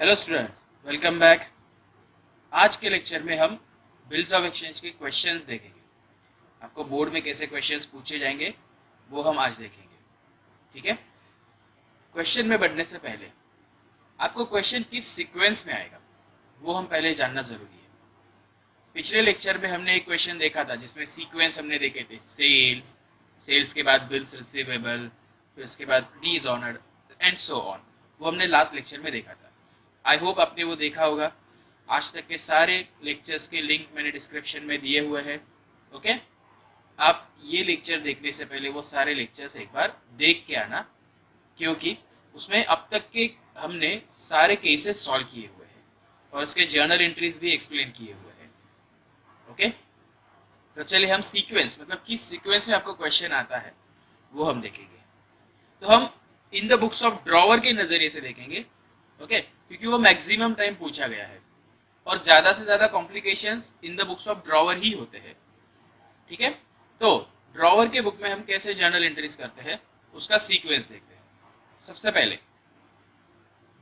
Hello students, welcome back. आज के lecture में हम बिल्स ऑफ एक्सचेंज के क्वेश्चंस देखेंगे। आपको बोर्ड में कैसे क्वेश्चंस पूछे जाएंगे वो हम आज देखेंगे। ठीक है। क्वेश्चन में बढ़ने से पहले आपको क्वेश्चन किस सीक्वेंस में आएगा वो हम पहले जानना जरूरी है। पिछले लेक्चर में हमने एक क्वेश्चन देखा था जिसमें सीक्वेंस हमने देखे थे, सेल्स, सेल्स के बाद बिल्स रिसीवेबल, फिर उसके बाद डिसऑनर्ड एंड सो ऑन। वो हमने लास्ट लेक्चर में देखा था। आई होप आपने वो देखा होगा। आज तक के सारे लेक्चर्स के लिंक मैंने डिस्क्रिप्शन में दिए हुए हैं। ओके, आप ये लेक्चर देखने से पहले वो सारे लेक्चर्स एक बार देख के आना, क्योंकि उसमें अब तक के हमने सारे केसेस सॉल्व किए हुए हैं और उसके जर्नल एंट्रीज भी एक्सप्लेन किए हुए हैं। ओके, तो चलिए हम सीक्वेंस, मतलब किस सीक्वेंस में आपको क्वेश्चन आता है वो हम देखेंगे। तो हम इन द बुक्स ऑफ ड्रॉवर के नजरिए से देखेंगे। ओके, क्योंकि वो मैक्सिमम टाइम पूछा गया है और ज्यादा से ज्यादा complications in the books of drawer ही होते हैं। ठीक है, तो ड्रॉवर के बुक में हम कैसे जर्नल एंट्रीज करते हैं उसका सीक्वेंस देखते हैं। सबसे पहले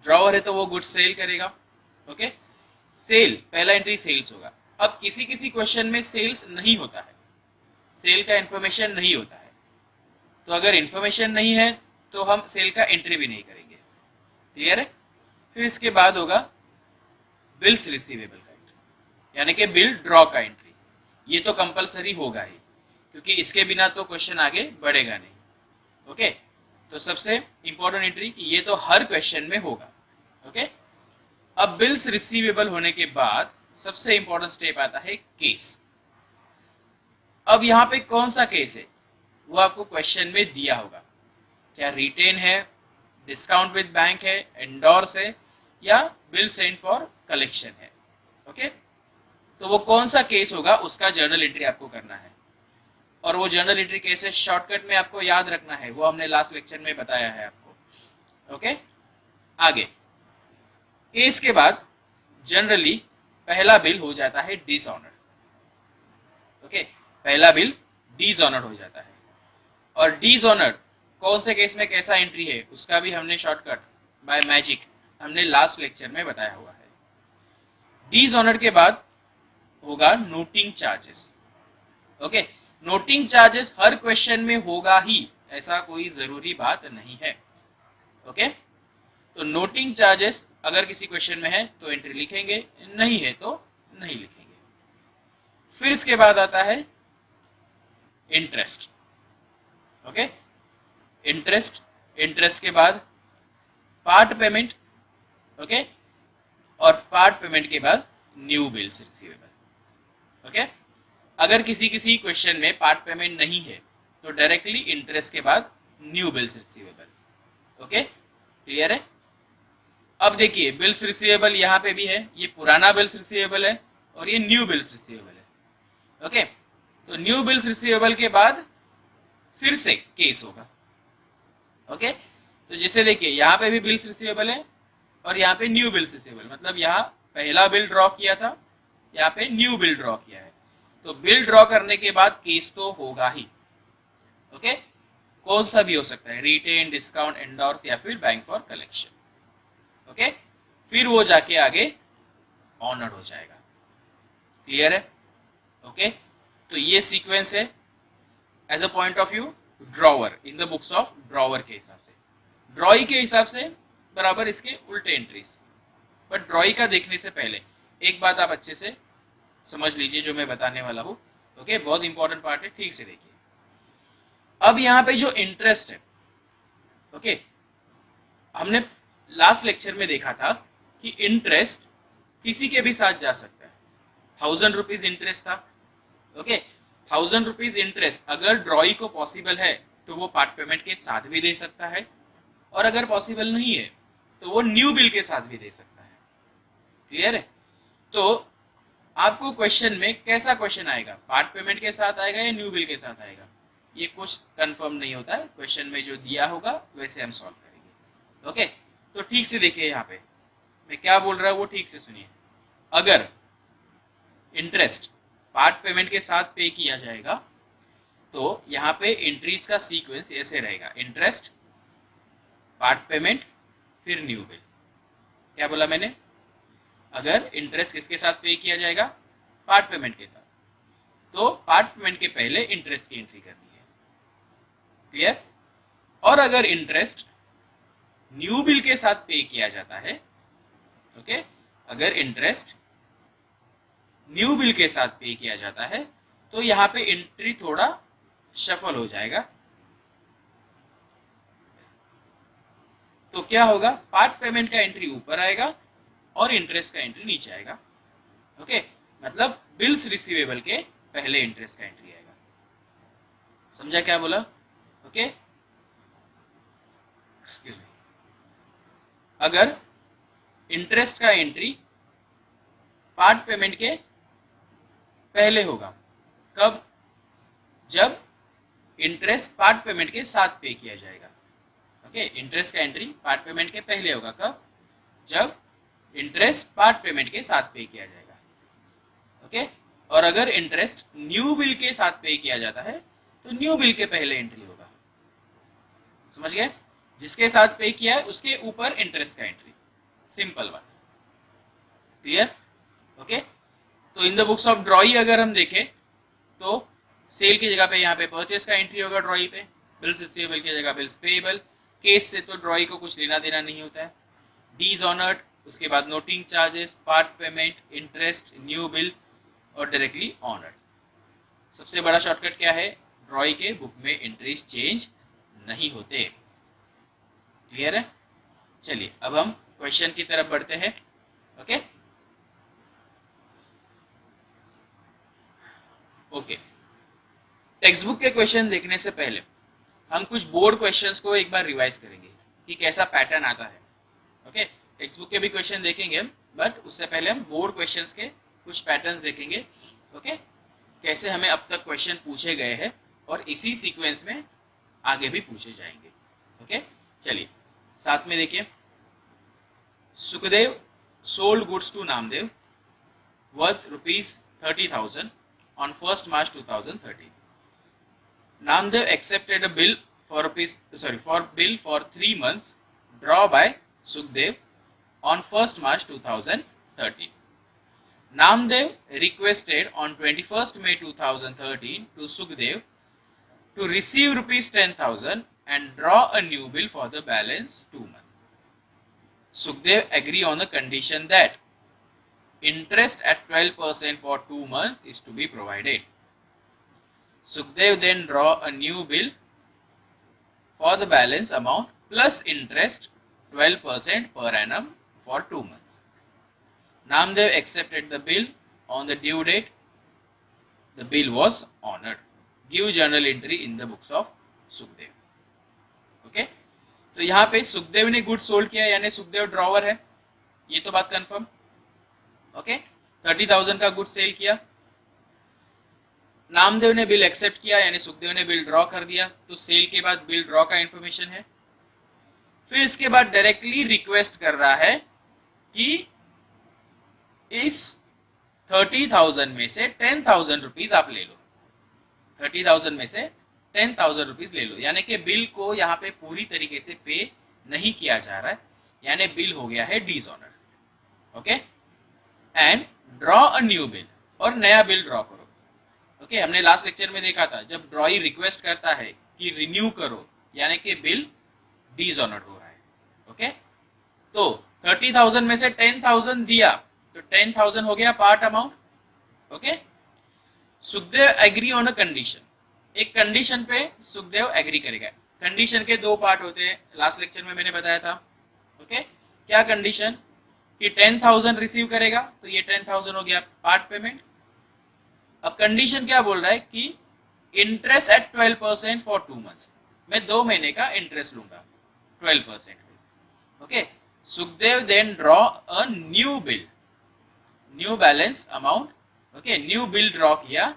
ड्रॉवर है तो वो गुड्स सेल करेगा। ओके, सेल, पहला एंट्री सेल्स होगा। अब किसी किसी क्वेश्चन में सेल्स नहीं होता है, सेल का इंफॉर्मेशन नहीं होता है, तो अगर इंफॉर्मेशन नहीं है तो हम सेल का एंट्री भी नहीं करेंगे। क्लियर है। फिर इसके बाद होगा बिल्स रिसीवेबल का एंट्री, यानी कि बिल ड्रॉ का एंट्री। ये तो कंपलसरी होगा ही, क्योंकि इसके बिना तो क्वेश्चन आगे बढ़ेगा नहीं। ओके, तो सबसे इंपॉर्टेंट एंट्री कि ये तो हर क्वेश्चन में होगा। ओके, अब बिल्स रिसीवेबल होने के बाद सबसे इंपॉर्टेंट स्टेप आता है केस। अब यहाँ पे कौन सा केस है वो आपको क्वेश्चन में दिया होगा। क्या रिटेन है, डिस्काउंट विद बैंक है, एंडोर्स है, या बिल सेंड फॉर कलेक्शन है। ओके, तो वो कौन सा केस होगा उसका जर्नल एंट्री आपको करना है। और वो जर्नल एंट्री कैसे शॉर्टकट में आपको याद रखना है वो हमने लास्ट लेक्चर में बताया है आपको। ओके, आगे केस के बाद जनरली पहला बिल हो जाता है डिसऑनर्ड। ओके, पहला बिल डिसऑनर्ड हो जाता है। और डिसऑनर्ड कौन से केस में कैसा एंट्री है उसका भी हमने शॉर्टकट बाय मैजिक हमने लास्ट लेक्चर में बताया हुआ है। डिसऑनर्ड के बाद होगा noting charges. Okay, noting charges हर क्वेश्चन में होगा ही, ऐसा कोई जरूरी बात नहीं है। ओके, तो नोटिंग चार्जेस अगर किसी क्वेश्चन में है तो एंट्री लिखेंगे, नहीं है तो नहीं लिखेंगे। फिर इसके बाद आता है इंटरेस्ट। ओके, इंटरेस्ट, इंटरेस्ट के बाद पार्ट पेमेंट। ओके, और पार्ट पेमेंट के बाद न्यू बिल्स रिसीवेबल। ओके, अगर किसी किसी क्वेश्चन में पार्ट पेमेंट नहीं है तो डायरेक्टली इंटरेस्ट के बाद new bills receivable. Okay, clear है। अब देखिए बिल्स रिसीवेबल यहाँ पे भी है, ये पुराना बिल्स रिसीवेबल है और ये न्यू बिल्स रिसीवेबल है। ओके, तो न्यू बिल्स रिसीवेबल के बाद फिर से केस होगा। ओके, तो जैसे देखिए यहाँ पे भी बिल्स रिसीवेबल है और यहाँ पे न्यू बिल्स रिसीवेबल, मतलब यहाँ पहला बिल ड्रॉ किया था, यहाँ पे न्यू बिल ड्रॉ किया है, तो बिल ड्रॉ करने के बाद केस तो होगा ही। ओके, कौन सा भी हो सकता है, रिटेन, डिस्काउंट, एंडोर्स या फिर बैंक फॉर कलेक्शन। ओके, फिर वो जाके आगे ऑनर्ड हो जाएगा। क्लियर है। ओके, तो ये सीक्वेंस है as a point of view drawer, in the books of drawer के हिसाब से। ड्रॉई के हिसाब से बराबर इसके उल्टे एंट्रीज। बट ड्रॉई का देखने से पहले एक बात आप अच्छे से समझ लीजिए जो मैं बताने वाला हूं। ओके, बहुत इंपॉर्टेंट पार्ट है, ठीक से देखिए। अब यहाँ पे जो इंटरेस्ट है, ओके, हमने लास्ट लेक्चर में देखा था कि इंटरेस्ट किसी के भी साथ जा सकता है। 1000 रुपीज इंटरेस्ट था। ओके, 1000 रुपीज इंटरेस्ट अगर ड्रॉई को पॉसिबल है तो वो पार्ट पेमेंट के साथ भी दे सकता है, और अगर पॉसिबल नहीं है तो वो न्यू बिल के साथ भी दे सकता है। क्लियर है। तो आपको क्वेश्चन में कैसा क्वेश्चन आएगा, पार्ट पेमेंट के साथ आएगा या न्यू बिल के साथ आएगा, ये कुछ कंफर्म नहीं होता है। क्वेश्चन में जो दिया होगा वैसे हम सॉल्व करेंगे। ओके, तो ठीक से देखिए, यहाँ पे मैं क्या बोल रहा हूँ वो ठीक से सुनिए। अगर इंटरेस्ट पार्ट पेमेंट के साथ पे किया जाएगा तो यहाँ पे एंट्रीज का सीक्वेंस ऐसे रहेगा, इंटरेस्ट, पार्ट पेमेंट, फिर न्यू बिल। क्या बोला मैंने? अगर इंटरेस्ट किसके साथ पे किया जाएगा? पार्ट पेमेंट के साथ, तो पार्ट पेमेंट के पहले इंटरेस्ट की एंट्री करनी है। क्लियर? और अगर इंटरेस्ट न्यू बिल के साथ पे किया जाता है, ओके, अगर इंटरेस्ट न्यू बिल के साथ पे किया जाता है तो यहां पे एंट्री थोड़ा शफल हो जाएगा। तो क्या होगा? पार्ट पेमेंट का एंट्री ऊपर आएगा और इंटरेस्ट का एंट्री नीचे आएगा। ओके, मतलब बिल्स रिसीवेबल के पहले इंटरेस्ट का एंट्री आएगा। समझा क्या बोला? ओके, एक्सक्यूज मी, अगर इंटरेस्ट का एंट्री पार्ट पेमेंट के पहले होगा, कब? जब इंटरेस्ट पार्ट पेमेंट के साथ पे किया जाएगा। ओके, इंटरेस्ट का एंट्री पार्ट पेमेंट के पहले होगा, कब? जब इंटरेस्ट पार्ट पेमेंट के साथ पे किया जाएगा। ओके, और अगर इंटरेस्ट न्यू बिल के साथ पे किया जाता है तो न्यू बिल के पहले एंट्री होगा। समझ गए? जिसके साथ पे किया है उसके ऊपर इंटरेस्ट का एंट्री, सिंपल बात। क्लियर? ओके, तो इन द बुक्स ऑफ ड्रॉई अगर हम देखें तो सेल की जगह पे यहाँ पे परचेस का एंट्री होगा ड्रॉई पे, बिल्स रिसीवेबल की जगह बिल्स पेएबल। केस से तो ड्रॉई को कुछ लेना देना नहीं होता है। डीज ऑनर्ड, उसके बाद noting charges, part payment, interest, new bill और डायरेक्टली ऑनर्ड। सबसे बड़ा शॉर्टकट क्या है? ड्रॉई के बुक में एंट्रीज चेंज नहीं होते। क्लियर है? चलिए अब हम क्वेश्चन की तरफ बढ़ते हैं। ओके ओके, टेक्स्ट बुक के क्वेश्चन देखने से पहले हम कुछ बोर्ड क्वेश्चंस को एक बार रिवाइज करेंगे कि कैसा पैटर्न आता है। ओके, टेक्स्ट बुक के भी क्वेश्चन देखेंगे हम, बट उससे पहले हम बोर्ड क्वेश्चंस के कुछ पैटर्न्स देखेंगे। ओके, कैसे हमें अब तक क्वेश्चन पूछे गए हैं और इसी सीक्वेंस में आगे भी पूछे जाएंगे। ओके, चलिए साथ में देखिए। Sukhdev sold goods to Namdev worth ₹30,000 on 1st March 2013. Namdev accepted a bill for bill for 3 months draw by Sukhdev on 1st March 2013. Namdev requested on 21st May 2013 to Sukhdev to receive ₹10,000 and draw a new bill for the balance 2 months. Sukhdev agreed on the condition that interest at 12% for 2 months is to be provided. Sukhdev then draw a new bill for the balance amount plus interest 12% per annum for 2 months. Namdev accepted the bill on the due date. The bill was honored. Give journal entry in the books of Sukhdev. Okay? तो यहाँ पे सुखदेव ने good sold किया यानी Sukhdev drawer है, ये तो बात कंफर्म। ओके, 30,000 का गुड सेल किया। नामदेव ने बिल एक्सेप्ट किया यानी सुखदेव ने बिल ड्रॉ कर दिया, तो सेल के बाद बिल ड्रॉ का इंफॉर्मेशन है। फिर इसके बाद डायरेक्टली रिक्वेस्ट कर रहा है कि इस 30,000 में से 10,000 रुपीज आप ले लो। 30,000 में से 10,000 रुपीज ले लो, यानी कि बिल को यहाँ पे पूरी तरीके से पे नहीं किया जा रहा है, यानी बिल हो गया है dishonoured. Okay, and draw a new bill, और नया बिल ड्रॉ करो। ओके, हमने लास्ट लेक्चर में देखा था जब ड्रॉई रिक्वेस्ट करता है कि रिन्यू करो यानी कि बिल डिसऑनर्ड हो रहा है। ओके, तो 30,000 में से 10,000 दिया तो 10,000 हो गया part amount. Okay, Sukhdev agree on a condition, एक कंडीशन पे सुखदेव एग्री करेगा। कंडीशन के दो पार्ट होते हैं, लास्ट लेक्चर में मैंने बताया था। ओके, क्या कंडीशन? कि 10,000 रिसीव करेगा तो ये 10,000 हो गया पार्ट पेमेंट। अब कंडीशन क्या बोल रहा है कि इंटरेस्ट एट 12% फॉर 2 मंथ्स, मैं 2 महीने का इंटरेस्ट लूंगा 12%। Okay, Sukhdev then draw a new bill, new balance amount. Okay, new bill draw किया।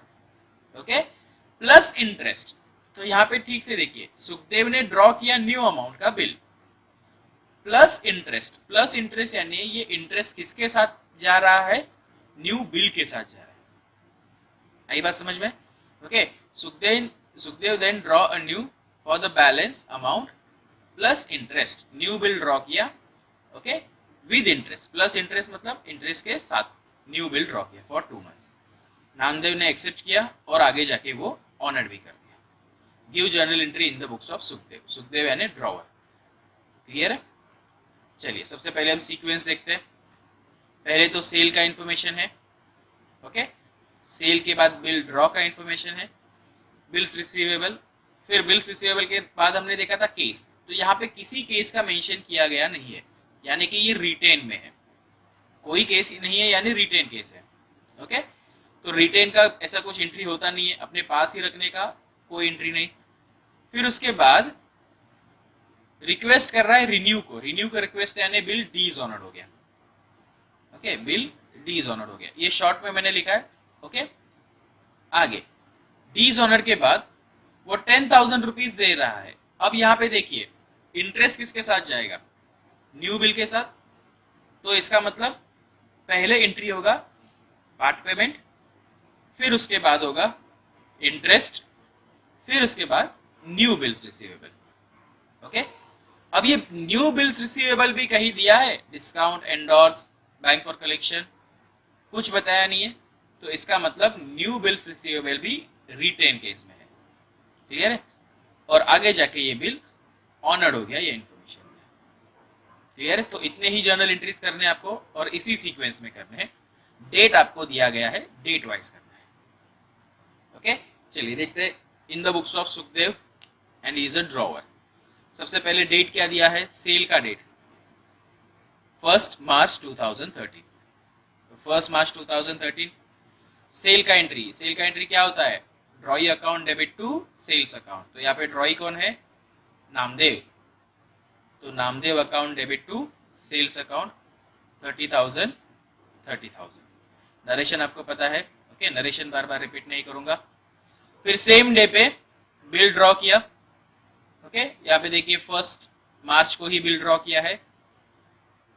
Okay, plus interest. तो यहाँ पे ठीक से देखिए, सुखदेव ने ड्रॉ किया न्यू अमाउंट का bill plus interest. Plus interest यानी ये इंटरेस्ट किसके साथ जा रहा है? न्यू बिल के साथ जा रहा है। आई बात समझ में? Okay, Sukhdev then draw a new for the balance amount plus interest, new bill draw किया। Okay, with interest, plus interest मतलब इंटरेस्ट के साथ न्यू बिल ड्रॉ किया फॉर 2 मंथ्स। नामदेव ने एक्सेप्ट किया और आगे जाके वो ऑनर्ड भी कर दिया। Give journal entry in the books of Sukhdev, Sukhdev यानी ड्रॉवर। क्लियर है? चलिए सबसे पहले हम सीक्वेंस देखते हैं। पहले तो सेल का इंफॉर्मेशन है, ओके। सेल के बाद बिल ड्रॉ का इंफॉर्मेशन है, बिल्स रिसीवेबल, फिर बिल्स रिसीवेबल के बाद हमने देखा था केस। तो यहाँ पे किसी केस का मेंशन किया गया नहीं है, यानी कि ये रिटेन में है, कोई केस नहीं है यानी रिटेन केस है, ओके। तो रिटेन का ऐसा कुछ एंट्री होता नहीं है, अपने पास ही रखने का कोई एंट्री नहीं। फिर उसके बाद रिक्वेस्ट कर रहा है रिन्यू को, रिन्यू का रिक्वेस्ट यानी बिल डिसऑनर्ड हो गया, ओके, बिल डिसऑनर्ड हो गया, ये शॉर्ट में मैंने लिखा है, ओके। आगे डिसऑनर्ड के बाद वो 10,000 रुपीज दे रहा है। अब यहाँ पे देखिए इंटरेस्ट किसके साथ जाएगा, न्यू बिल के साथ। तो इसका मतलब पहले एंट्री होगा पार्ट पेमेंट, फिर उसके बाद होगा इंटरेस्ट, फिर उसके बाद न्यू बिल्स रिसीवेबल, ओके। अब ये न्यू बिल्स रिसीवेबल भी कहीं दिया है, discount, endorse, bank for collection, कुछ बताया नहीं है। तो इसका मतलब न्यू बिल्स रिसीवेबल भी रिटेन केस में है, क्लियर है। और आगे जाके ये बिल ऑनर्ड हो गया, ये इंफॉर्मेशन क्लियर है। तो इतने ही जर्नल एंट्रीज करने हैं आपको और इसी सीक्वेंस में करने हैं। डेट आपको दिया गया है, डेट वाइज करना है, ओके। चलिए देखते हैं in the books of Sukhdev and is a drawer. सबसे पहले डेट क्या दिया है, सेल का डेट 1 मार्च 2013। तो 1 मार्च 2013 सेल का एंट्री, सेल का एंट्री क्या होता है, drawee account debit to sales account. तो यहाँ पे ड्रॉई कौन है, नामदेव। तो Namdev account debit to sales account 30,000 30,000। Narration आपको पता है, ओके, नरेशन बार बार रिपीट नहीं करूंगा। फिर सेम डे पे बिल ड्रॉ किया, ओके। यहाँ पे देखिए 1 मार्च को ही बिल ड्रॉ किया है,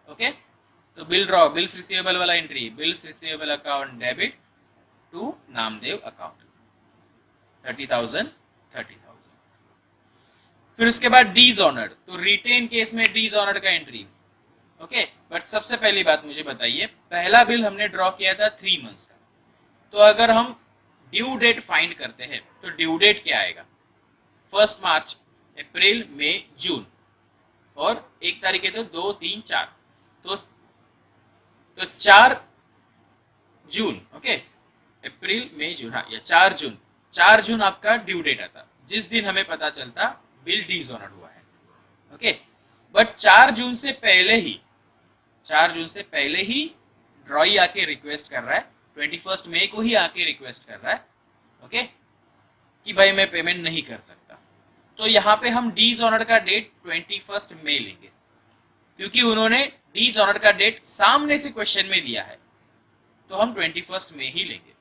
ओके। तो बिल ड्रॉ, बिल्स रिसीवेबल वाला entry, bills receivable account debit to Namdev account 30,000 30,000। फिर उसके बाद डिसऑनर्ड, तो रिटेन केस में डिसऑनर्ड का एंट्री, ओके। बट सबसे पहली बात मुझे बताइए, पहला बिल हमने ड्रॉ किया था 3 मंथ्स का, तो अगर हम ड्यू डेट फाइंड करते हैं तो ड्यू डेट क्या आएगा, 1 मार्च, अप्रैल, मई, जून, और एक तारीख है तो 2, 3, 4, तो 4 जून, ओके, अप्रैल, मई, जून, हाँ, या 4 जून, 4 जून आपका ड्यू डेट आता, जिस दिन हमें पता चलता बिल डिसऑनर्ड हुआ है, ओके। बट 4 जून से पहले ही, 4 जून से पहले ही ड्रॉई आके रिक्वेस्ट कर रहा है, 21 मई को ही आके रिक्वेस्ट कर रहा है, ओके, कि भाई मैं पेमेंट नहीं कर सकता। तो यहाँ पे हम डिसऑनर्ड का डेट 21 मई लेंगे, क्योंकि उन्होंने डिसऑनर्ड का डेट सामने से क्वेश्चन में दिया है, तो हम 21 मई ही लेंगे,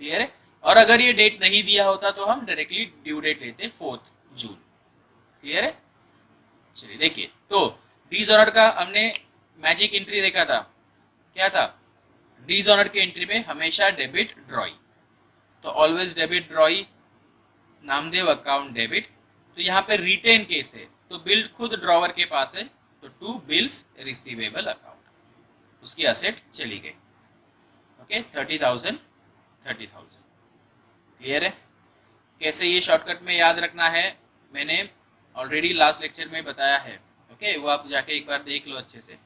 क्लियर है। और अगर ये डेट नहीं दिया होता तो हम डायरेक्टली ड्यू डेट लेते 4 जून, क्लियर है। चलिए देखिए, तो डिसऑनर्ड का हमने मैजिक एंट्री देखा था, क्या था, डिसऑनर्ड के एंट्री में हमेशा डेबिट ड्रॉई, तो always debit ड्रॉई, Namdev account debit. तो यहाँ पे रिटेन केस है, तो बिल खुद ड्रॉवर के पास है, तो टू बिल्स रिसीवेबल अकाउंट, उसकी असेट चली गई, ओके, 30,000 30,000, क्लियर है। कैसे ये शॉर्टकट में याद रखना है मैंने ऑलरेडी लास्ट लेक्चर में बताया है, ओके, वो आप जाके एक बार देख लो अच्छे से।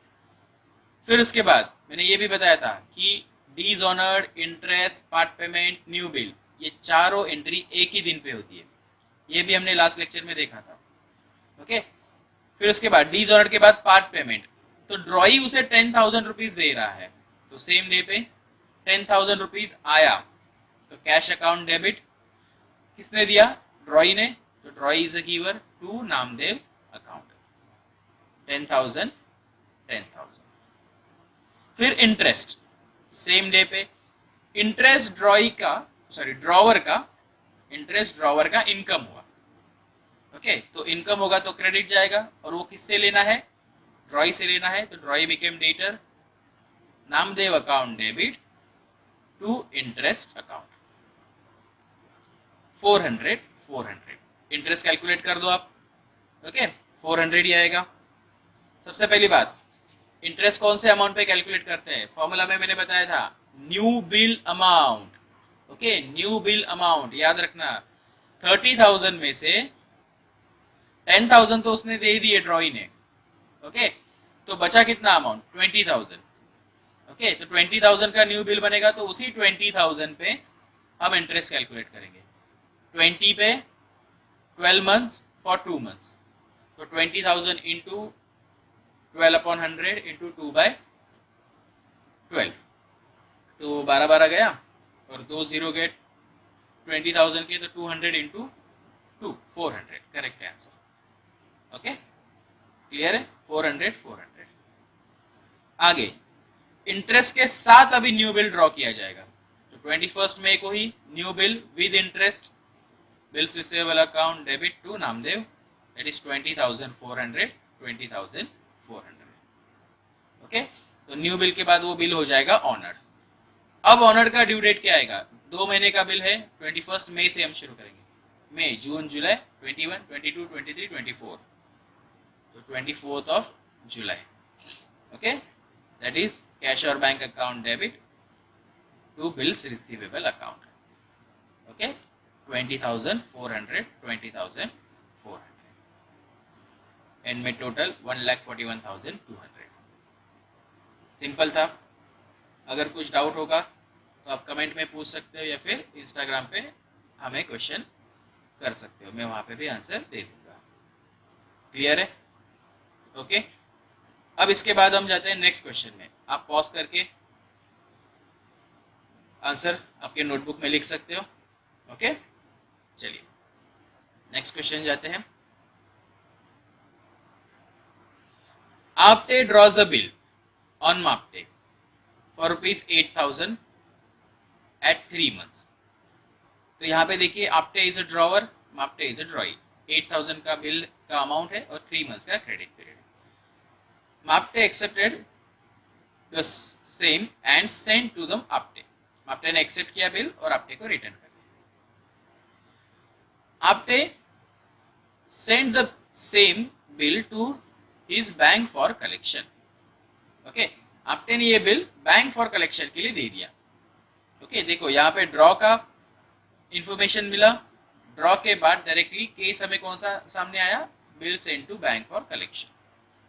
फिर उसके बाद मैंने ये भी बताया था कि dishonoured, interest, part payment, new bill, ये चारों एंट्री एक ही दिन पे होती है, ये भी हमने लास्ट लेक्चर में देखा था, ओके। फिर उसके बाद डिसऑनर्ड के बाद पार्ट पेमेंट, तो ड्रॉई उसे 10,000 रुपीज दे रहा है, तो सेम डे पे 10,000 रुपीज आया, तो कैश अकाउंट डेबिट, किसने दिया, ड्रॉई ने, तो drawee is a giver to Namdev account 10,000 10,000। फिर इंटरेस्ट, सेम डे पे इंटरेस्ट ड्रॉई का, सॉरी ड्रॉवर का, इंटरेस्ट ड्रॉवर का इनकम हुआ, ओके। तो इनकम होगा तो क्रेडिट जाएगा, और वो किससे लेना है, ड्रॉई से लेना है, तो drawee became debtor, Namdev account debit to interest account 400 400। Interest calculate कर दो आप, ओके, 400 ही आएगा। सबसे पहली बात, इंटरेस्ट कौन से अमाउंट पे कैलकुलेट करते हैं? फॉर्मूला में मैंने बताया था, new bill amount. Okay, new bill amount याद रखना। 30,000 में से 10,000 तो उसने दे दिए ड्रॉई ने। ओके, तो बचा कितना अमाउंट? 20,000। ओके, तो 20,000 का न्यू बिल बनेगा, तो उसी 20,000 पे हम इंटरेस्ट कैलकुलेट करेंगे। 20 पे 12 मंथ्स फॉर 2 मंथ्स, तो 20,000 इंटू 12/100 इंटू 2/12, तो 12 गया और 2 0 गए 20,000 के, तो 200 into 2 400, correct answer. Okay, clear है? 400 400। आगे इंटरेस्ट के साथ अभी न्यू बिल ड्रॉ किया जाएगा, तो 21 मई को ही new bill with interest, bills receivable account debit to Namdev, that is 20,400 20,400। Okay, तो न्यू बिल के बाद वो बिल हो जाएगा ऑनर्ड। अब ऑनर्ड का ड्यू डेट क्या आएगा? 2 महीने का बिल है, 21 मई से हम शुरू करेंगे। मई, जून, जुलाई, 21, 22, 23, 24, तो 24th of July. Okay, that is cash और bank account debit to bills receivable account. Okay, 20,400 20,400, and में टोटल 1,41,200। सिंपल था। अगर कुछ डाउट होगा तो आप कमेंट में पूछ सकते हो, या फिर इंस्टाग्राम पे हमें क्वेश्चन कर सकते हो, मैं वहां पे भी आंसर दे दूंगा। क्लियर है? ओके, अब इसके बाद हम जाते हैं नेक्स्ट क्वेश्चन में। आप पॉज करके आंसर आपके नोटबुक में लिख सकते हो। ओके, चलिए नेक्स्ट क्वेश्चन जाते हैं। Apte draws a bill on Mapte for rupees 8,000 at 3 months. तो यहाँ पे देखिए, Apte is a drawer, Mapte is a drawee. 8,000 का बिल का अमाउंट है और 3 मंथ्स का credit period. Mapte accepted the same and send to the Apte. Apte ने एक्सेप्ट किया बिल और आपटे को रिटर्न कर दिया। Apte send the same bill to his bank for collection. Okay, Apte ने ये बिल बैंक फॉर कलेक्शन के लिए दे दिया। ओके, देखो यहाँ पे ड्रॉ का इंफॉर्मेशन मिला, ड्रॉ के बाद डायरेक्टली केस हमें कौन सा सामने आया? Bill send to bank for collection.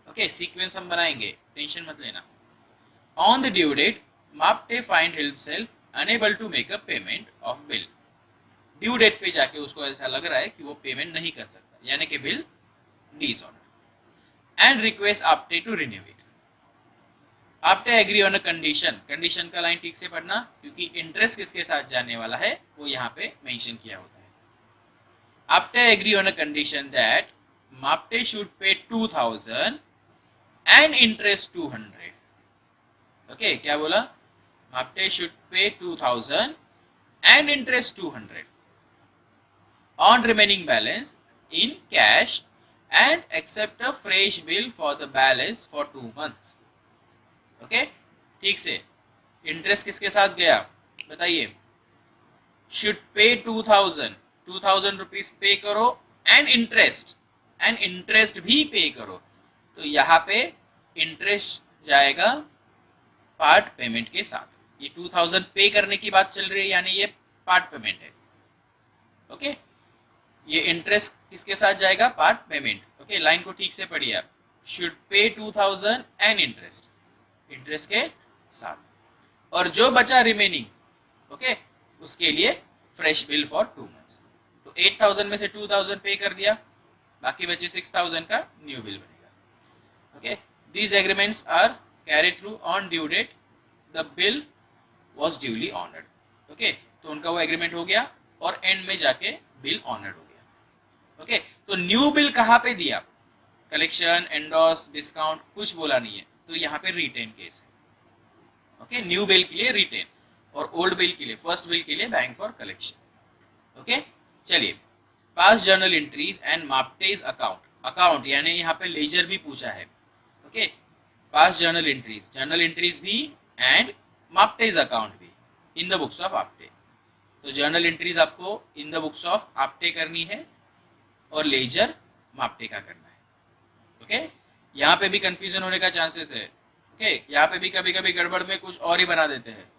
Okay, sequence हम बनाएंगे, टेंशन मत लेना। On the due date Mapte find himself unable to make a payment of bill. Due date पे जाके उसको ऐसा लग रहा है कि वो पेमेंट नहीं कर सकता, यानी कि bill disorder, and request Apte to renew it. Apte agree on a condition. Condition का लाइन ठीक से पढ़ना, क्योंकि इंटरेस्ट किसके साथ जाने वाला है वो यहाँ पे मेंशन किया होता है। Apte agree on a condition that Mapte should pay 2,000 and interest 200। Okay, क्या बोला? मापटे should pay 2,000 and interest 200 on remaining balance in cash and accept a fresh bill for the balance for 2 months. Okay, ठीक से। Interest किसके साथ गया बताइए? Should pay 2,000 rupees पे करो, एंड इंटरेस्ट भी पे करो। तो यहाँ पे इंटरेस्ट जाएगा पार्ट पेमेंट के साथ। ये 2,000 पे करने की बात चल रही है, यानी ये पार्ट पेमेंट है। ओके, ये इंटरेस्ट किसके साथ जाएगा? Part payment. ओके, लाइन को ठीक से पढ़िए आप। शुड पे 2,000 एंड इंटरेस्ट के साथ, और जो बचा रिमेनिंग, ओके, उसके लिए फ्रेश बिल फॉर 2 मंथ्स। तो 8,000 में से 2,000 पे कर दिया, बाकी बचे 6,000 का न्यू बिल बनेगा। Okay, these agreements are carried through on due date the bill was duly honoured. Okay, तो उनका वो एग्रीमेंट हो गया और एंड में जाके बिल ऑनर्ड हो गया। ओके, तो न्यू बिल कहाँ पे दिया? कलेक्शन, एंडोस, डिस्काउंट कुछ बोला नहीं है, तो यहाँ पे रिटेन केस है। ओके, न्यू बिल के लिए रिटेन और ओल्ड बिल के लिए, फर्स्ट बिल के लिए बैंक फॉर कलेक्शन। ओके, चलिए, pass journal entries and Mapte's account यानी यहाँ पे लेजर भी पूछा है। ओके, पास जर्नल एंट्रीज भी एंड मापटेज अकाउंट भी in the books of Apte. तो जर्नल एंट्रीज आपको in the books of Apte करनी है और लेजर मापटे का करना है। ओके, यहाँ पे भी कंफ्यूजन होने का चांसेस है। ओके, यहाँ पे भी कभी कभी गड़बड़ में कुछ और ही बना देते हैं।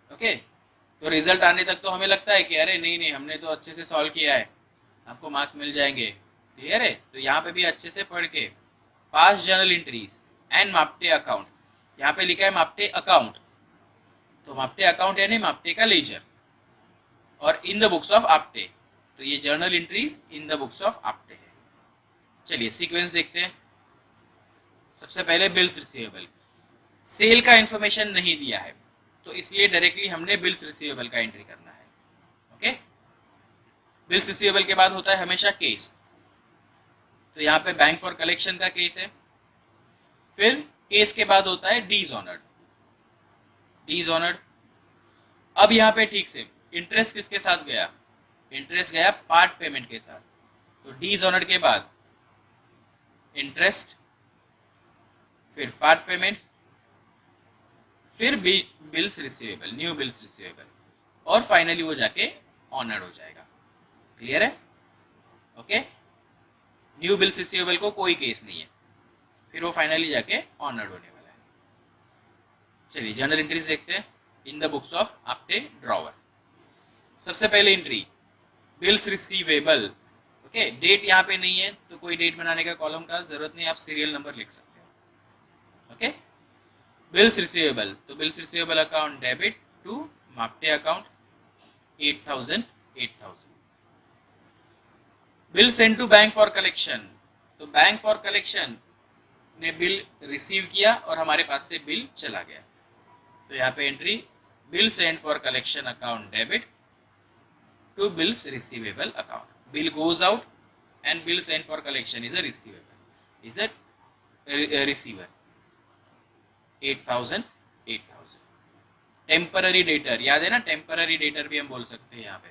ओके, तो रिजल्ट आने तक तो हमें लगता है कि अरे नहीं नहीं, हमने तो अच्छे से सॉल्व किया है, आपको मार्क्स मिल जाएंगे। क्लियर है? तो यहाँ पे भी अच्छे से पढ़ के pass journal entries and Mapte account, यहाँ पे लिखा है माप्टे अकाउंट, तो माप्टे अकाउंट यानी माप्टे का लेजर, और इन द बुक्स ऑफ आप्टे, तो ये journal entries in the books of Apte है। चलिए सीक्वेंस देखते हैं। सबसे पहले बिल्स रिसीवेबल, सेल का इंफॉर्मेशन नहीं दिया है तो इसलिए डायरेक्टली हमने बिल्स रिसीवेबल का एंट्री करना है। ओके, बिल्स रिसीवेबल के बाद होता है हमेशा केस, तो यहाँ पे बैंक फॉर कलेक्शन का केस है। फिर केस के बाद होता है डीज ऑनर्ड, डीज ऑनर्ड। अब यहाँ पे ठीक से इंटरेस्ट किसके साथ गया, इंटरेस्ट गया पार्ट पेमेंट के साथ, तो डीज ऑनर्ड के बाद इंटरेस्ट, फिर पार्ट पेमेंट, फिर bills receivable, new bills receivable, और फाइनली वो जाके ऑनर्ड हो जाएगा। क्लियर है? ओके, न्यू बिल्स रिसीवेबल को कोई केस नहीं है, फिर वो फाइनली जाके ऑनर्ड होने वाला है। चलिए जर्नल एंट्रीज देखते हैं in the books of Apte drawer. सबसे पहले entry bills receivable. Okay, date यहाँ पे नहीं है तो कोई डेट बनाने का कॉलम का जरूरत नहीं, आप सीरियल नंबर लिख सकते हो। ओके, बिल्स रिसीवेबल, तो bills receivable account debit to Mapte account 8000 8000। Bill send to bank for collection, तो बैंक फॉर कलेक्शन ने बिल रिसीव किया और हमारे पास से बिल चला गया, तो यहाँ पे entry bill send for collection account debit to bills receivable account. Bill goes out and bill send for collection is a receivable, is a receiver 8000 8000। Temporary debtor, याद है ना, टेम्पररी डेटर भी हम बोल सकते हैं यहाँ पे।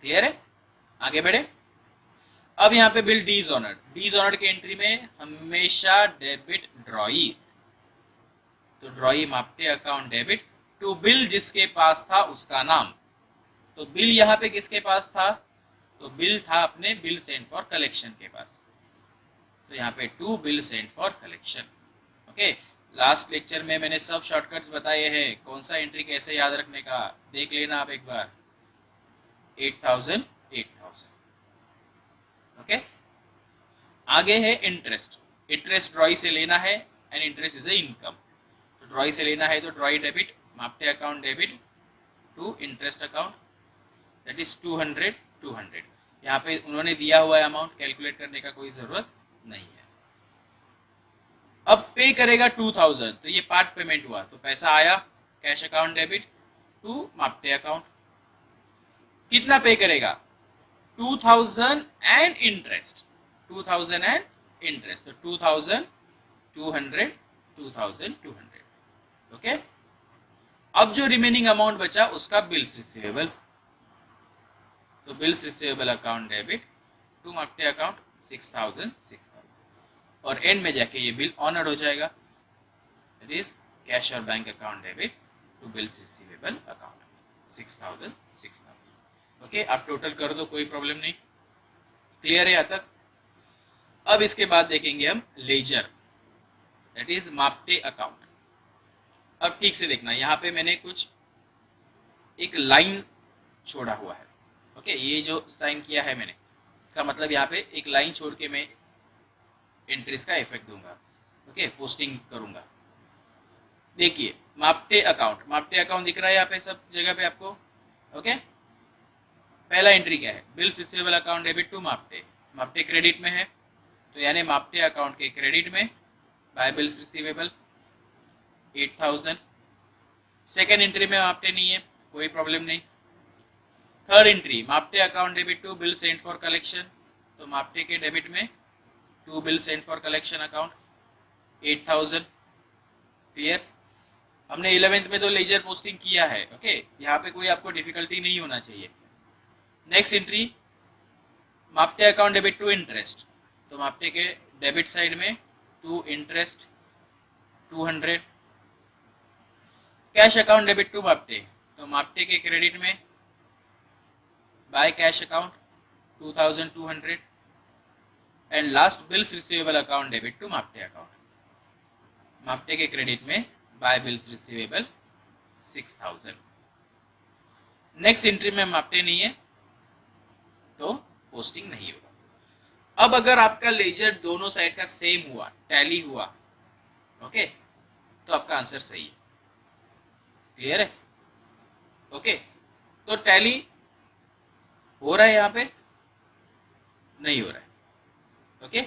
क्लियर है? आगे बढ़े। अब यहाँ पे bill dishonoured, dishonoured के एंट्री में हमेशा डेबिट ड्रॉई, तो drawee Mapte account debit to bill जिसके पास था उसका नाम, तो बिल यहाँ पे किसके पास था, तो बिल था अपने बिल सेंड फॉर कलेक्शन के पास, तो यहाँ पे to bill send for collection. Okay, last lecture में मैंने सब शॉर्टकट्स बताए हैं, कौन सा एंट्री कैसे याद रखने का देख लेना आप एक बार। 8000 8000। ओके, आगे है इंटरेस्ट, इंटरेस्ट ड्रॉई से लेना है and interest is a income, तो ड्रॉई से लेना है तो drawee debit Mapte account debit to interest account, that is 200 200। यहाँ पे उन्होंने दिया हुआ अमाउंट, कैलकुलेट करने का कोई जरूरत नहीं है। अब पे करेगा 2000, तो ये पार्ट पेमेंट हुआ, तो पैसा आया cash account debit to Mapte account. कितना पे करेगा, 2000 एंड इंटरेस्ट, 2000 एंड इंटरेस्ट, तो 2200 2200। ओके, अब जो रिमेनिंग अमाउंट बचा उसका बिल्स रिसीवेबल, तो bills receivable account debit to Mapte account 6000 6000, और एंड में जाके ये बिल ऑनर्ड हो जाएगा, दैट इज कैश और bank account debit to bills receivable account 6000 6000। Okay, आप टोटल कर दो, कोई प्रॉब्लम नहीं। क्लियर है यहाँ तक? अब इसके बाद देखेंगे हम लेजर, दैट इज माप्टे अकाउंट। अब ठीक से देखना, यहाँ पे मैंने कुछ एक लाइन छोड़ा हुआ है। ओके, ये जो साइन किया है मैंने, इसका मतलब यहाँ पे एक लाइन छोड़ के मैं एंट्रीज का इफेक्ट दूंगा। ओके, पोस्टिंग करूंगा। देखिए माप्टे अकाउंट, माप्टे अकाउंट दिख रहा है यहाँ पे सब जगह पे आपको। ओके, पहला एंट्री क्या है, bills receivable account debit to Mapte, Mapte credit में है तो यानी माप्टे अकाउंट के क्रेडिट में by bills receivable 8000। Second entry में माप्टे नहीं है, कोई प्रॉब्लम नहीं। Third entry Mapte account debit to bill send for collection, तो माप्टे के डेबिट में to bill send for collection account 8000। Clear? हमने 11th में तो लेजर पोस्टिंग किया है। ओके, यहाँ पे कोई आपको डिफिकल्टी नहीं होना चाहिए। Next entry Mapte account debit to interest, तो माप्टे के डेबिट साइड में to interest 200। Cash account debit to Mapte, तो माप्टे के क्रेडिट में by cash account 2200। And last bills receivable account debit to Mapte account. Mapte के क्रेडिट में by bills receivable 6000। Next entry में माप्टे नहीं है तो पोस्टिंग नहीं होगा। अब अगर आपका लेजर दोनों साइड का सेम हुआ, टैली हुआ, ओके, तो आपका आंसर सही है। क्लियर है? ओके, तो टैली हो रहा है यहाँ पे, नहीं हो रहा है। ओके,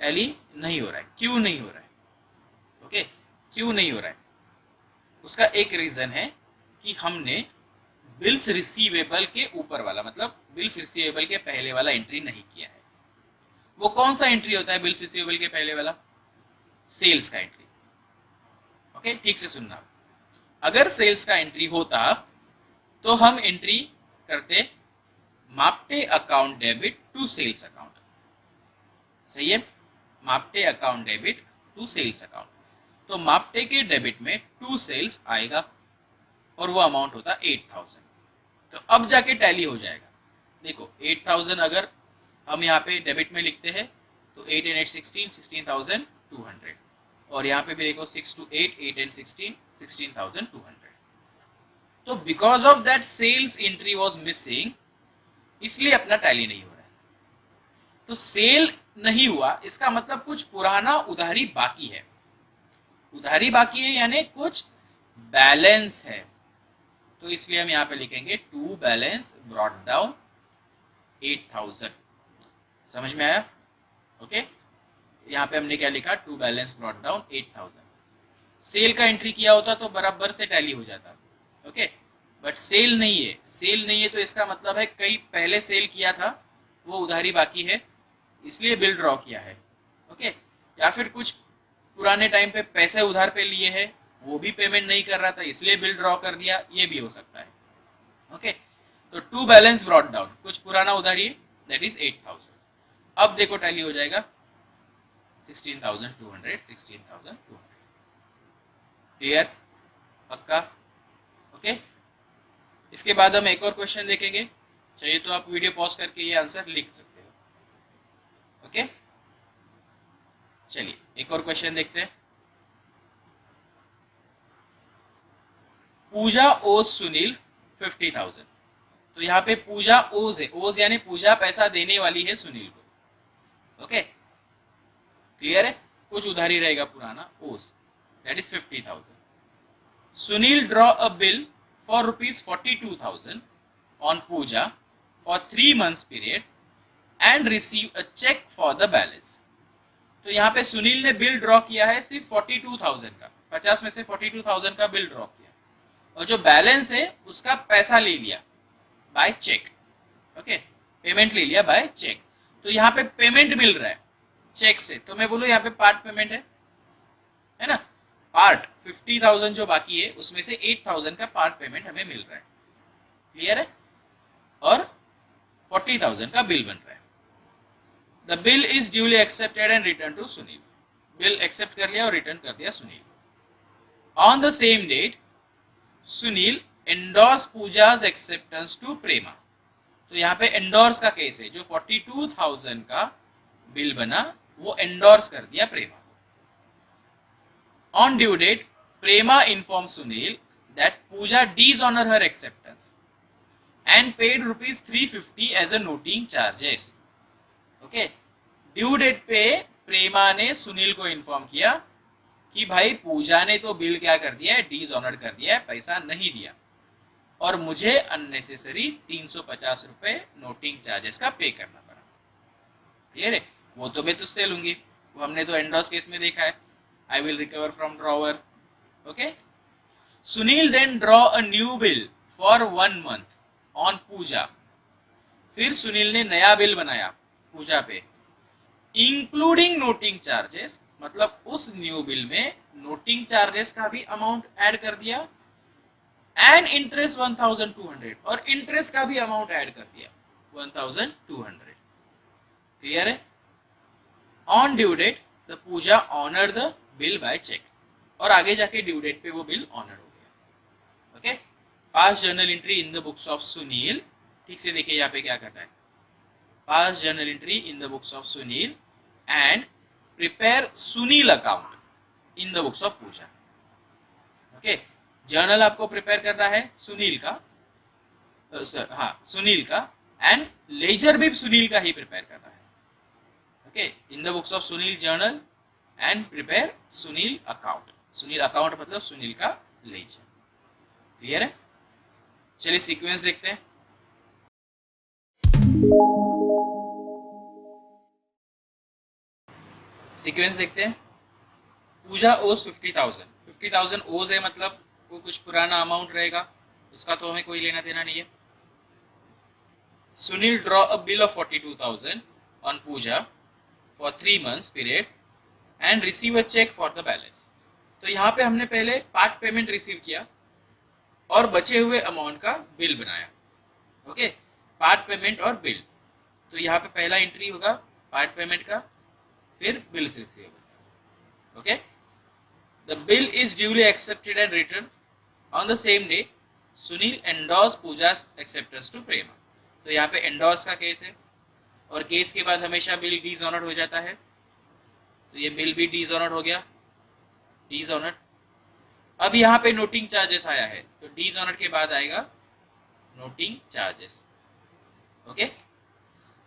टैली नहीं हो रहा है। क्यों नहीं हो रहा है? ओके, क्यों नहीं हो रहा है? उसका एक रीजन है कि हमने बिल्स रिसीवेबल के ऊपर वाला, मतलब बिल्स रिसीवेबल के पहले वाला एंट्री नहीं किया है। वो कौन सा एंट्री होता है बिल्स रिसीवेबल के पहले वाला? सेल्स का एंट्री। ओके, ठीक से सुनना। अगर सेल्स का एंट्री होता तो हम एंट्री करते Mapte account debit to sales account. सही है? Mapte account debit to sales account. तो माप्टे के डेबिट में टू सेल्स आएगा और वो अमाउंट होता 8000। तो अब जाके टैली हो जाएगा। देखो 8000 अगर हम यहाँ पे डेबिट में लिखते हैं तो 8 and 8 16, 16,200, और यहाँ पे भी देखो 6 to 8, 8 and 16, 16,200। तो because of that sales entry was missing, इसलिए अपना टैली नहीं हो रहा है। तो सेल नहीं हुआ इसका मतलब कुछ पुराना उधारी बाकी है। उधारी बाकी है यानी कुछ बैलेंस है। तो इसलिए हम यहाँ पे लिखेंगे टू बैलेंस ब्रॉट डाउन 8000। समझ में आया? ओके, यहाँ पे हमने क्या लिखा? To balance brought down 8000। Sale का एंट्री किया होता तो बराबर से टैली हो जाता। ओके, बट सेल नहीं है। सेल नहीं है तो इसका मतलब है कई पहले सेल किया था, वो उधारी बाकी है, इसलिए बिल ड्रॉ किया है। ओके, या फिर कुछ पुराने टाइम पे पैसे उधार पे लिए हैं, वो भी पेमेंट नहीं कर रहा था इसलिए बिल ड्रॉ कर दिया, ये भी हो सकता है। ओके, तो टू बैलेंस ब्रॉट डाउन, कुछ पुराना उधारी दैट इज 8000। अब देखो टैली हो जाएगा 16,200, 16,200। क्लियर? पक्का? ओके, इसके बाद हम एक और क्वेश्चन देखेंगे। चाहिए तो आप वीडियो पॉज करके ये आंसर लिख सकते हो। ओके, चलिए एक और क्वेश्चन देखते हैं। पूजा ओज सुनील 50,000। तो यहाँ पे पूजा ओज है, ओज यानी पूजा पैसा देने वाली है सुनील को। ओके, क्लियर है? कुछ उधारी रहेगा पुराना, ओज, that is 50,000। Sunil draw a bill for ₹42,000 on Pooja for 3 months period and receive a check for the balance। तो यहाँ पे सुनील ने बिल ड्रॉ किया है सिर्फ 42,000 का, 50 में से 42,000 का बिल ड्रॉ किया, और जो बैलेंस है उसका पैसा ले लिया बाय चेक। ओके, पेमेंट ले लिया बाय चेक। तो यहाँ पे पेमेंट मिल रहा है चेक से, तो मैं बोलूँ यहाँ पे पार्ट पेमेंट है ना? पार्ट 50,000 जो बाकी है उसमें से 8,000 का पार्ट पेमेंट हमें मिल रहा है। क्लियर है? और 40,000 का बिल बन रहा है। The bill is duly accepted and return to Sunil. Bill accept कर लिया और रिटर्न कर दिया Sunil. On the same date Sunil endorse Pooja's acceptance to Prema. तो यहाँ पे एंडोर्स का केस है, जो 42,000 का बिल बना वो एंडोर्स कर दिया Prema. On due date Prema inform Sunil that Pooja dishonour her acceptance and paid ₹350 as a noting charges। Okay, due date पे प्रेमा ने सुनील को इन्फॉर्म किया कि भाई पूजा ने तो बिल क्या कर दिया है? डिसऑनर कर दिया है, पैसा नहीं दिया, और मुझे अननेसेसरी 350 रुपए नोटिंग चार्जेस का पे करना पड़ा। क्लियर है? वो तो मैं तुझसे लूंगी, वो हमने तो एंडोर्स केस में देखा है। I will recover from drawer. Okay, Sunil then draw a new bill for 1 month on Pooja. फिर सुनील ने नया बिल बनाया पूजा पे, इंक्लूडिंग नोटिंग चार्जेस, मतलब उस न्यू बिल में नोटिंग चार्जेस का भी अमाउंट ऐड कर दिया, एंड इंटरेस्ट 1,200, और इंटरेस्ट का भी अमाउंट ऐड कर दिया 1,200। क्लियर है? On due date the Puja honour the bill by cheque, और आगे जाके ड्यू डेट पे वो बिल ऑनर हो गया। Okay, pass journal entry in the books of Sunil. ठीक से देखिए यहाँ पे क्या करना है। Pass journal entry in the books of Sunil and prepare Sunil account. In the books of Puja. Okay, journal आपको प्रिपेयर करना है सुनील का, हाँ सुनील का, एंड लेजर भी सुनील का ही प्रिपेयर करना है। Okay, in the books of Sunil journal and prepare Sunil account. Sunil account मतलब सुनील का लेजर। क्लियर है? चलिए सीक्वेंस देखते हैं। सीक्वेंस देखते हैं। पूजा ओज 50,000। 50,000 ओज है मतलब वो कुछ पुराना अमाउंट रहेगा, उसका तो हमें कोई लेना देना नहीं है। Sunil draw a bill of 42,000 on Puja for 3 months period and receive a cheque for the balance. तो यहाँ पे हमने पहले पार्ट पेमेंट रिसीव किया और बचे हुए अमाउंट का बिल बनाया। ओके, पार्ट पेमेंट और बिल। तो यहाँ पे पहला एंट्री होगा पार्ट पेमेंट का, फिर bills receivable. Okay, the bill is duly accepted and return on the same day. Sunil endorse Pooja's acceptance to Prema. तो यहाँ पे एंडोर्स का केस है और केस के बाद हमेशा बिल डिसऑनर्ड हो जाता है, तो ये बिल भी डिसऑनर्ड हो गया, डिसऑनर्ड। अब यहाँ पे नोटिंग चार्जेस आया है, तो डिसऑनर्ड के बाद आएगा noting charges. Okay,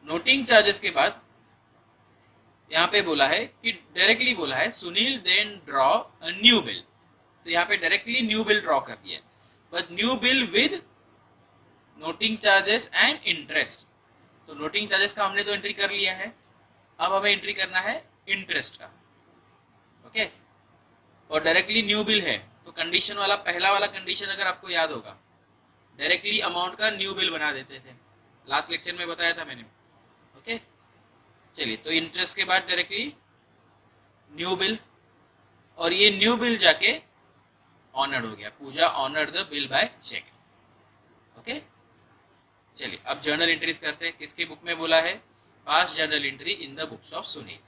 noting charges के बाद यहाँ पे बोला है कि डायरेक्टली बोला है Sunil then draw a new bill. तो यहाँ पे डायरेक्टली न्यू बिल ड्रॉ कर दिया, but new bill with noting charges and interest. तो नोटिंग चार्जेस का हमने तो एंट्री कर लिया है, अब हमें एंट्री करना है इंटरेस्ट का। ओके, और डायरेक्टली न्यू बिल है तो कंडीशन वाला पहला वाला कंडीशन अगर आपको याद होगा, डायरेक्टली अमाउंट का न्यू बिल बना देते थे, लास्ट लेक्चर में बताया था मैंने। ओके, चलिए, तो इंटरेस्ट के बाद डायरेक्टली न्यू बिल, और ये न्यू बिल जाके ऑनर्ड हो गया, Pooja honoured the bill by cheque. Okay, चलिए अब जर्नल एंट्रीज करते हैं। किसके बुक में बोला है? Past journal entry in the books of Sunil.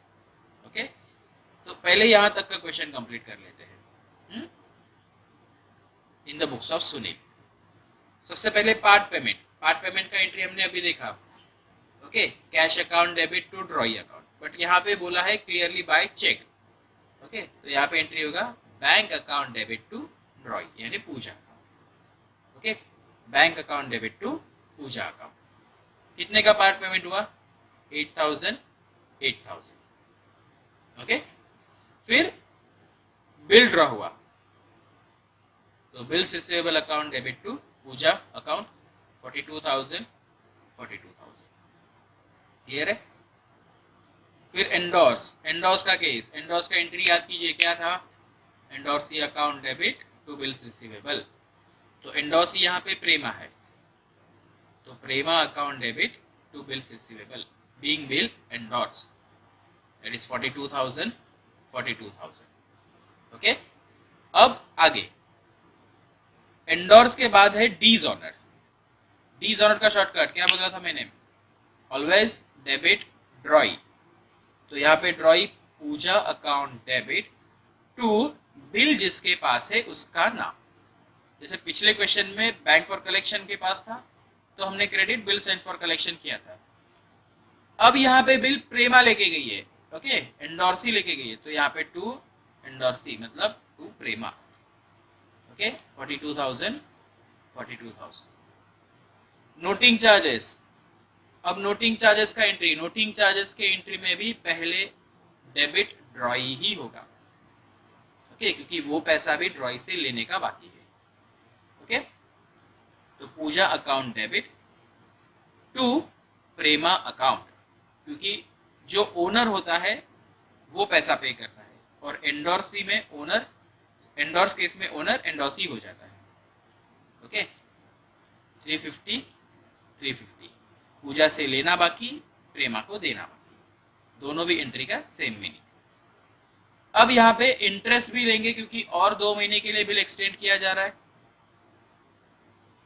Okay, तो पहले यहां तक का क्वेश्चन कंप्लीट कर लेते हैं। In the books of Sunil सबसे पहले पार्ट पेमेंट। पार्ट पेमेंट का एंट्री हमने अभी देखा। Okay, cash account debit to drawee account, but यहाँ पे बोला है क्लियरली बाय चेक। ओके, तो यहाँ पे एंट्री होगा bank account debit to drawee यानी Pooja. Okay, bank account debit to Pooja account. कितने का पार्ट पेमेंट हुआ? 8,000 8,000। ओके, फिर बिल ड्रॉ हुआ, तो bills receivable account debit to Pooja account 42,000 42,000। Clear है? फिर एंडोर्स, एंडोर्स का केस, एंडोर्स का एंट्री याद कीजिए क्या था? Endorsee account debit to bills receivable. तो एंडोर्सी यहाँ पे प्रेमा है, तो Prema account debit to bills receivable being bill endorse, that is 42,000 42,000। Okay, अब आगे एंडोर्स के बाद है डिसऑनर। डिसऑनर का शॉर्टकट क्या बोला था मैंने? Always debit drawee. तो यहाँ पे drawee Puja account debit to bill जिसके पास है उसका नाम। जैसे पिछले क्वेश्चन में बैंक फॉर कलेक्शन के पास था, तो हमने credit bill send for collection किया था। अब यहाँ पे बिल प्रेमा लेके गई है, ओके, एंडोर्सी लेके गई है, तो यहाँ पे टू एंडोर्सी मतलब to Prema. Okay, 42,000 42,000। Noting charges, अब नोटिंग चार्जेस का एंट्री, नोटिंग चार्जेस के एंट्री में भी पहले डेबिट ड्रॉई ही होगा। ओके, क्योंकि वो पैसा भी ड्रॉई से लेने का बाकी है। ओके, तो Pooja account debit to Prema account, क्योंकि जो ओनर होता है वो पैसा पे करता है, और एंडोर्सी में ओनर, एंडोर्स केस में ओनर एंडोर्सी हो जाता है। ओके, 350 350, पूजा से लेना बाकी, प्रेमा को देना बाकी, दोनों भी एंट्री का सेम मीनिंग। अब यहाँ पे इंटरेस्ट भी लेंगे क्योंकि और 2 महीने के लिए बिल एक्सटेंड किया जा रहा है,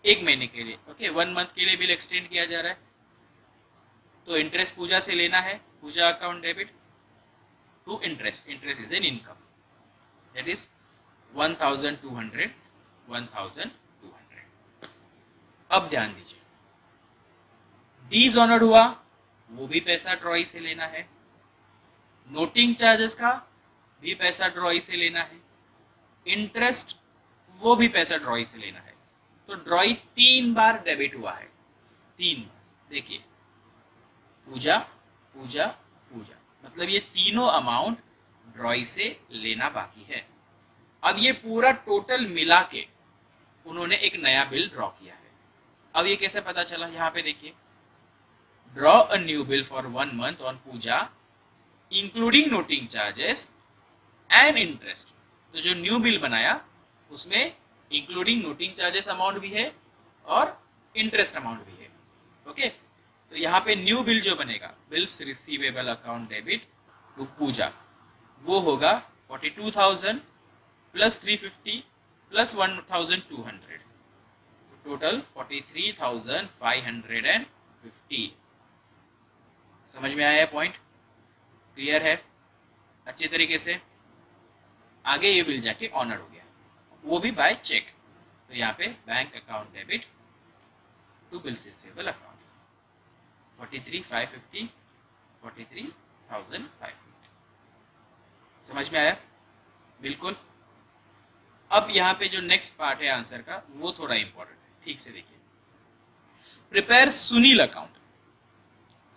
1 महीने के लिए। ओके, 1 मंथ के लिए बिल एक्सटेंड किया जा रहा है, तो इंटरेस्ट पूजा से लेना है, Pooja account debit to interest, interest is an income, that is 1,200 1,200। अब ध्यान दीजिए, डिसऑनर्ड हुआ वो भी पैसा ड्रॉई से लेना है। नोटिंग चार्जेस का भी पैसा ड्रॉई से लेना है, इंटरेस्ट वो भी पैसा ड्रॉई से लेना है। तो ड्रॉई 3 बार डेबिट हुआ है, 3 बार। देखिए पूजा पूजा पूजा, मतलब ये तीनों अमाउंट ड्रॉई से लेना बाकी है। अब ये पूरा टोटल मिला के उन्होंने एक नया बिल ड्रॉ किया है। अब ये कैसे पता चला, यहाँ पे देखिए, draw a new bill for 1 month on Puja including noting charges and interest. तो जो न्यू बिल बनाया उसमें इंक्लूडिंग नोटिंग चार्जेस अमाउंट भी है और इंटरेस्ट अमाउंट भी है। ओके, तो यहाँ पे न्यू बिल जो बनेगा, bills receivable account debit to Pooja, वो होगा 42,000 प्लस 350 प्लस 1,200, टोटल 43,550। समझ में आया पॉइंट? क्लियर है अच्छे तरीके से? आगे ये बिल जाके ऑनर हो गया, वो भी बाय चेक। तो यहाँ पे bank account debit to bills receivable account 43,550, 43,550। समझ में आया? बिल्कुल। अब यहाँ पे जो नेक्स्ट पार्ट है आंसर का, वो थोड़ा इंपॉर्टेंट है, ठीक से देखिए। Prepare Sunil account.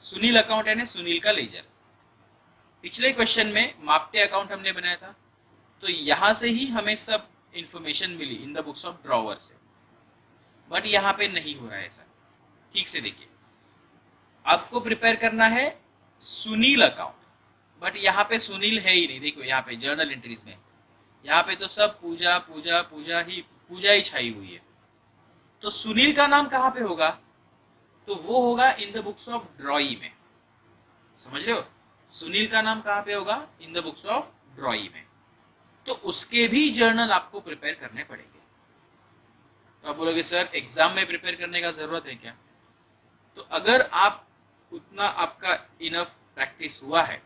Sunil account यानी सुनील का लेजर। पिछले क्वेश्चन में माप्टे अकाउंट हमने बनाया था, तो यहां से ही हमें सब इंफॉर्मेशन मिली in the books of drawer से, बट यहाँ पे नहीं हो रहा है ऐसा। ठीक से देखिए, आपको प्रिपेयर करना है सुनील अकाउंट, बट यहाँ पे सुनील है ही नहीं। देखो यहाँ पे जर्नल एंट्रीज में, यहाँ पे तो सब पूजा पूजा पूजा ही छाई हुई है। तो सुनील का नाम कहाँ पे होगा? तो वो होगा इन द बुक्स ऑफ ड्रॉई में। समझ रहे हो? सुनील का नाम कहाँ पे होगा? इन द बुक्स ऑफ ड्रॉई में। तो उसके भी जर्नल आपको प्रिपेयर करने पड़ेंगे। तो आप बोलोगे सर एग्जाम में प्रिपेयर करने का जरूरत है क्या? तो अगर आप उतना आपका इनफ प्रैक्टिस हुआ है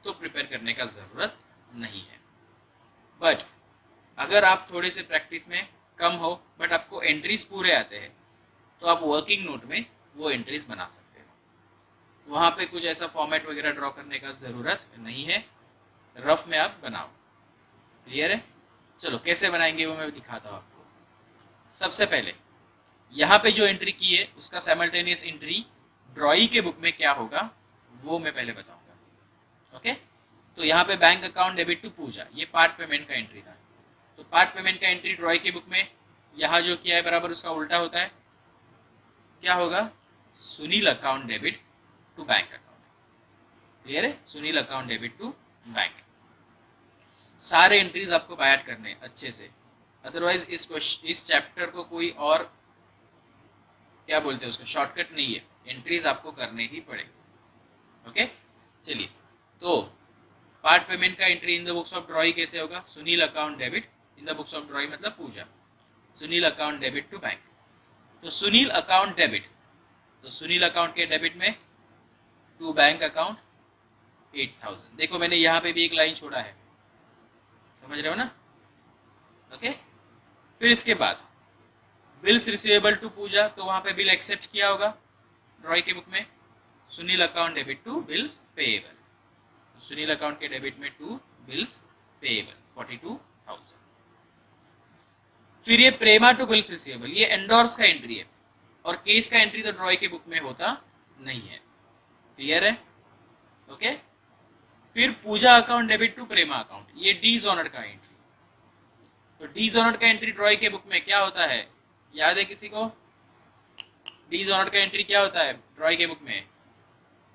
तो प्रिपेयर करने का जरूरत नहीं है। बट अगर आप थोड़े से प्रैक्टिस में कम हो बट आपको एंट्रीज पूरे आते हैं, तो आप वर्किंग नोट में वो एंट्रीज बना सकते हो। वहाँ पे कुछ ऐसा फॉर्मेट वगैरह ड्रॉ करने का जरूरत नहीं है, रफ में आप बनाओ। क्लियर है? चलो कैसे बनाएंगे वो मैं दिखाता हूँ आपको। सबसे पहले यहाँ पे जो एंट्री की है उसका साइमल्टेनियस एंट्री ड्रॉई के बुक में क्या होगा वो मैं पहले बताऊंगा। ओके, तो यहाँ पे बैंक अकाउंट डेबिट टू पूजा, ये पार्ट पेमेंट का एंट्री था। तो पार्ट पेमेंट का एंट्री ड्रॉई के बुक में यहाँ जो किया है बराबर उसका उल्टा होता है। क्या होगा? Sunil account debit to bank account. Clear है? Sunil account debit to bank. सारे एंट्रीज आपको बायट करने अच्छे से, अदरवाइज इस चैप्टर को कोई और क्या बोलते हैं उसको शॉर्टकट नहीं है, एंट्रीज आपको करने ही पड़ेगी। ओके, चलिए। तो पार्ट पेमेंट का entry in the books of drawee कैसे होगा? Sunil account debit in the books of drawee मतलब Pooja, Sunil account debit to bank. तो सुनील अकाउंट डेबिट, तो सुनील अकाउंट के डेबिट में टू बैंक अकाउंट 8,000। देखो मैंने यहाँ पे भी एक लाइन छोड़ा है, समझ रहे हो ना? ओके, फिर इसके बाद बिल्स रिसीवेबल टू पूजा, तो वहां पे बिल एक्सेप्ट किया होगा ड्रॉई के बुक में। Sunil account debit to bills payable, Sunil account के डेबिट में टू बिल्स पेएबल 42,000। फिर ये प्रेमा टू बिल्स रिसीवेबल, ये एंडोर्स का एंट्री है और केस का एंट्री तो ड्रॉई के बुक में होता नहीं है। क्लियर है? ओके, फिर Pooja account debit to Prema account, ये डीजोनर्ड का एंट्री। तो डीजोनर्ड का एंट्री ड्रॉई के बुक में क्या होता है? याद है किसी को? डीजोनर्ड का एंट्री क्या होता है ड्रॉई के बुक में?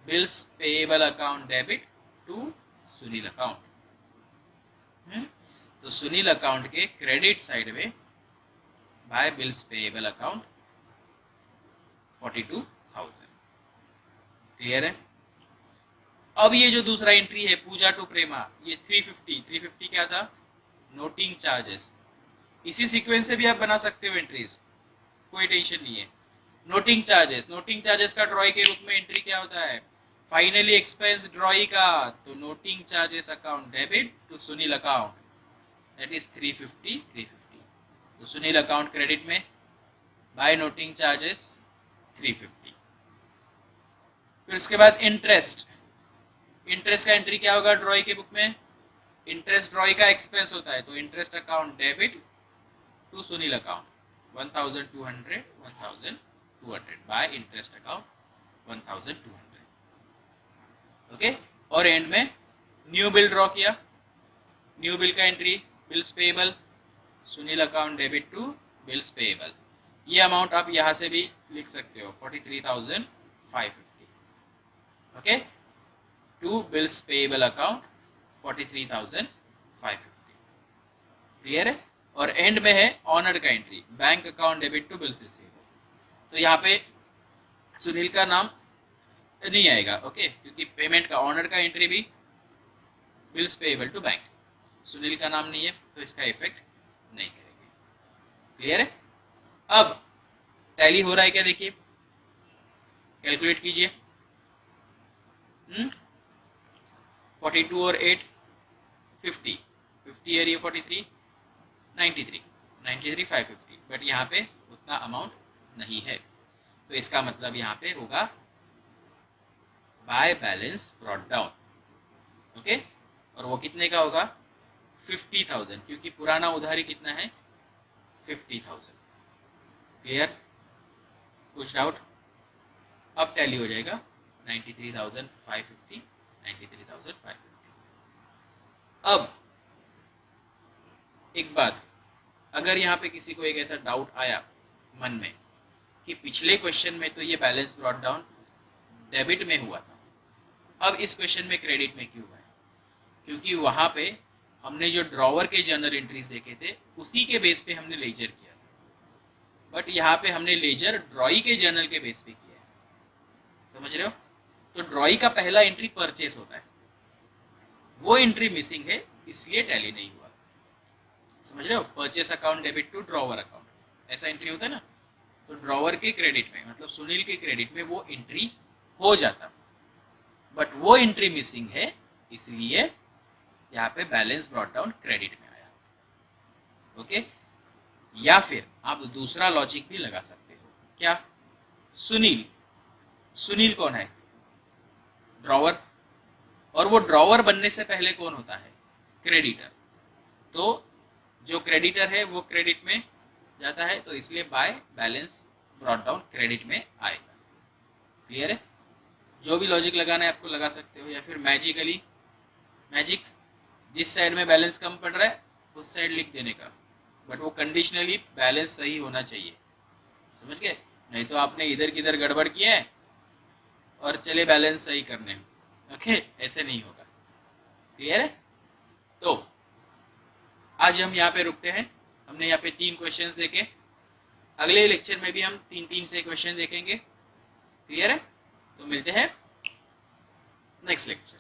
Bills payable account debit to Sunil account. तो सुनील अकाउंट के क्रेडिट साइड में by bills payable account 42,000। Clear है? अब ये जो दूसरा एंट्री है पूजा टू प्रेमा, ये 350 क्या था? Noting charges. इसी सीक्वेंस से भी आप बना सकते हो एंट्रीज, कोई टेंशन नहीं है। नोटिंग चार्जेस, नोटिंग चार्जेस का ड्रॉई के बुक में एंट्री क्या होता है? फाइनली एक्सपेंस ड्रॉई का, तो noting charges account debit to Sunil account, that is 350। तो सुनील अकाउंट क्रेडिट में बाय नोटिंग चार्जेस 350। फिर उसके बाद इंटरेस्ट, इंटरेस्ट का एंट्री क्या होगा ड्रॉई के बुक में? इंटरेस्ट ड्रॉई का एक्सपेंस होता है, तो interest account debit to Sunil account 1200 1200 by interest account 1200। Okay, और एंड में न्यू बिल ड्रॉ किया, न्यू बिल का entry bills payable Sunil account debit to bills payable. ये अमाउंट आप यहां से भी लिख सकते हो 43,550। Okay, to bills payable account 43,550। Clear है? और एंड में है ऑनर का entry bank account debit to bills receivable. तो यहाँ पे सुनील का नाम नहीं आएगा, ओके, क्योंकि पेमेंट का ऑनर का एंट्री भी bills payable to bank, Sunil का नाम नहीं है तो इसका इफेक्ट नहीं करेंगे। क्लियर है? अब टैली हो रहा है क्या, देखिए कैलकुलेट कीजिए। 42 और 8 50 50 है, ये 43 93 550, बट यहाँ पे उतना अमाउंट नहीं है, तो इसका मतलब यहाँ पे होगा by balance brought down. Okay, और वो कितने का होगा 50,000, क्योंकि पुराना उधारी कितना है 50,000। क्लियर? कुछ डाउट? अब टैली हो जाएगा 93,550 93,550। अब एक बात, अगर यहाँ पे किसी को एक ऐसा डाउट आया मन में कि पिछले क्वेश्चन में तो ये बैलेंस ब्रॉट डाउन डेबिट में हुआ था, अब इस क्वेश्चन में क्रेडिट में क्यों हुआ है? क्योंकि वहां पे हमने जो ड्रॉवर के जर्नल एंट्रीज देखे थे उसी के बेस पे हमने लेजर किया था, बट यहाँ पे हमने लेजर ड्रॉई के जर्नल के बेस पे किया है। समझ रहे हो? तो ड्रॉई का पहला एंट्री परचेस होता है, वो एंट्री मिसिंग है, इसलिए टैली नहीं हुआ। समझ रहे हो? Purchase account debit to drawer account, ऐसा एंट्री होता है ना, तो ड्रॉवर के क्रेडिट में, मतलब सुनील के क्रेडिट में वो एंट्री हो जाता, बट वो एंट्री मिसिंग है, इसलिए यहाँ पे बैलेंस ब्रॉट डाउन क्रेडिट में आया। ओके, या फिर आप दूसरा लॉजिक भी लगा सकते हो, क्या? सुनील, सुनील कौन है? ड्रॉवर, और वो ड्रॉवर बनने से पहले कौन होता है? क्रेडिटर। तो जो क्रेडिटर है वो क्रेडिट में जाता है, तो इसलिए by balance brought down credit में आएगा। क्लियर है? जो भी लॉजिक लगाना है आपको लगा सकते हो, या फिर मैजिकली मैजिक जिस साइड में बैलेंस कम पड़ रहा है उस साइड लिख देने का, बट वो कंडीशनली बैलेंस सही होना चाहिए। समझ गए? नहीं तो आपने इधर किधर गड़बड़ किया है और चले बैलेंस सही करने, ओके, ऐसे नहीं होगा। क्लियर है? तो आज हम यहाँ पे रुकते हैं, हमने यहाँ पे 3 क्वेश्चंस देखे, अगले लेक्चर में भी हम 3-3 से क्वेश्चन देखेंगे। क्लियर है? तो मिलते हैं नेक्स्ट लेक्चर।